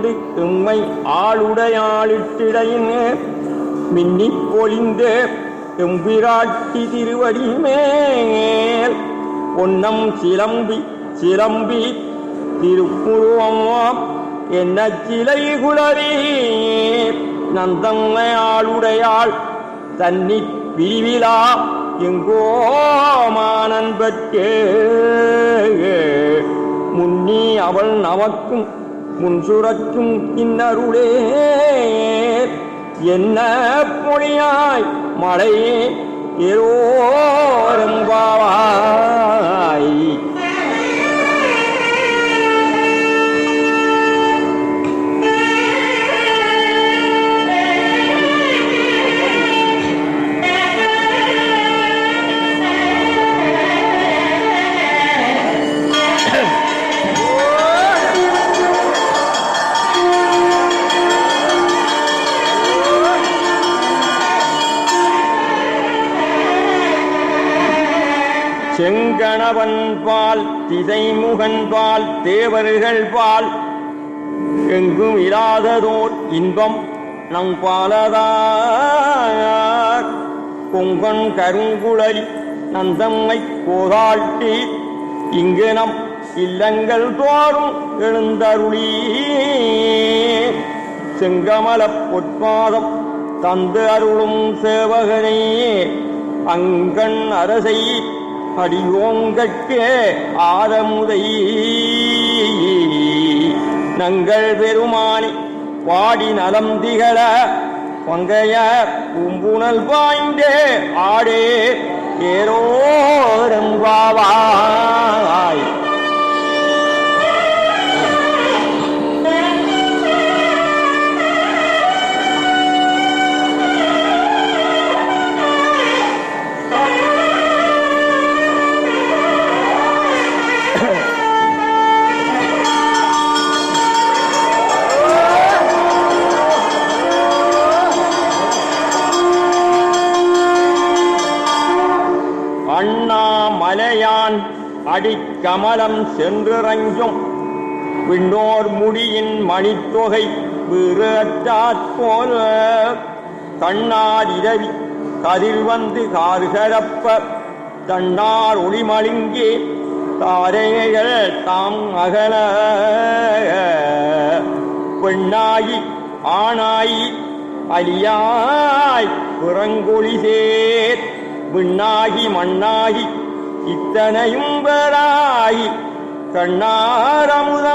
வந்து எம்மை ஆளுடையாளிட்டிடையின் மின்னிப் பொழிந்த எம்பிராட்டி திருவடி மேல் பொன்னம் சிலம்பி சிலம்பி திருப்புருவம் என்ன சிலை குளறி நந்தம்மை ஆளுடையாள் தன்னி பிரிவிழா எங்கோமானன் பெற்றே முன்னி அவள் நமக்கும் முன்சுரக்கும் இன்னருளே என்ன பொழியாய் மழையே ஏரோரம்பாவாய் செங்கணவன் பால் திசைமுகன் பால் தேவர்கள் பால் எங்கும் இராததோர் இன்பம் நம் பாலதார் கொங்கன் கருங்குழலி நந்தம்மை கோதாட்டி இங்கு நம் இல்லங்கள் தோறும் எழுந்தருளி செங்கமல பொற்பாதம் தந்து அருளும் சேவகனையே அங்கண் அரசை அடியோங்கட்கே ஆரமுதை நங்கள் பெருமானி பாடி நலம் திகழ பங்கைய பூம்புணல் பாய்ந்தே ஆடே ஏரோரம்பாவாய் மலையான் அடிக்கமலம் சென்றிறங்கும் விண்ணோர் முடியின் மணித்தொகை விறற்றாற்போல கண்ணார் இரவி கதிர் வந்து கார்கரப்ப தன்னார் ஒளிமழுங்கே தாரைகள் தாம் அகல பெண்ணாயி ஆணாயி அலியாய் புறங்கொழி சேர் விண்ணாகி மண்ணாகி இத்தனையும் பெறாகி கண்ணாரமுதமாய்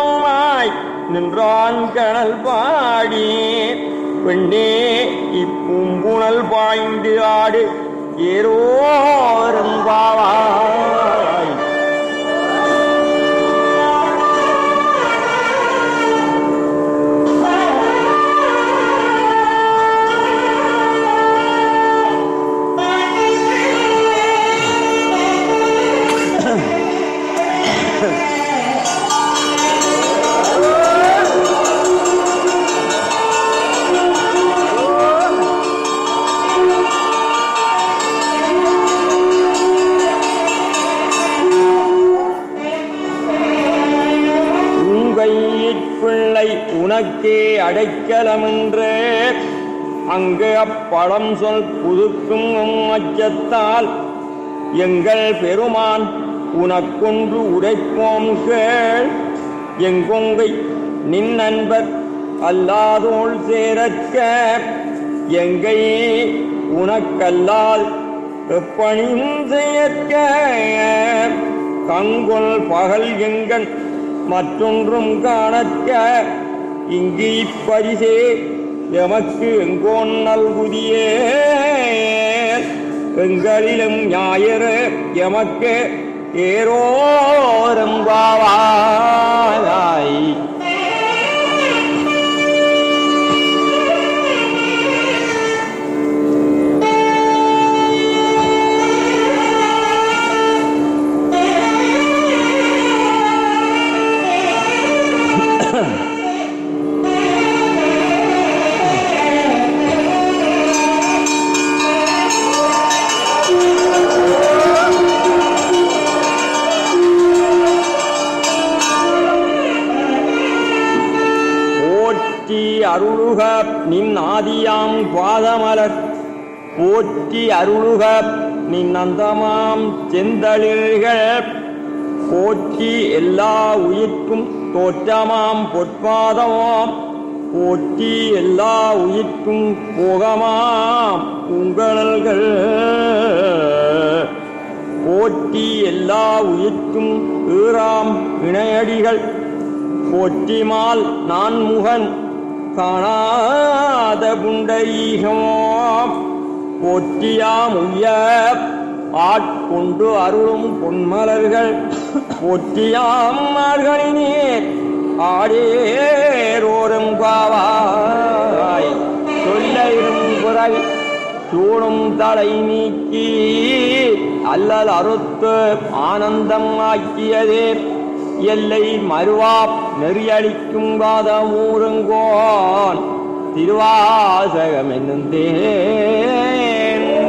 நின்றான் கணல் பாடி பெண்ணே இப்பூம்புணல் பாய்ந்து ஆடு ஏரோரம்பாவாய் உனக்கே அடைக்கலமென்று அங்கு அப்பழம் சொல் புதுக்கும் அச்சத்தால் எங்கள் பெருமான் உனக்கொன்று உரைப்போம் கேள் எங்கொங்கை நின் நண்பர் அல்லாதோள் சேரற்க எங்கை உனக்கல்லால் எப்பணியும் செய்யற்க கங்கொல் பகல் எங்கன் மற்றொன்றும் காணற்க இங்கு இப்பரிசே எமக்கு எங்கோன் நல்குதியே எங்களிலும் ஞாயிறு எமக்கு ஏரோரம்பாவாய் போற்றி அருளுக நின் ஆதியாம் பாதமலர் போற்றி அருளுக நின் அந்தமாம் செந்தளிர்கள் போற்றி எல்லா உயிர்க்கும் தோற்றமாம் பொற்பாதமாம் போற்றி எல்லா உயிர்க்கும் போகமாம் உங்களல்கள் போற்றி எல்லா உயிர்க்கும் ஈராம் இணையடிகள் போற்றிமால் நான்முகன் காணாத புண்டரீகமாம் போற்றியாம் உய்ய ஆட்கொண்டு அருளும் பொன்மலர்கள் போற்றியாம் மார்கழிநீர் ஆடேரோரும் காவாய் சொல்லும் குறை சூடும் தலை நீக்கி அல்லல் அறுத்து ஆனந்தம் ஆக்கியதே எல்லை மறுவா நெறியளிக்கும் வாதமூருங்கோன் திருவாசகம் என்னும்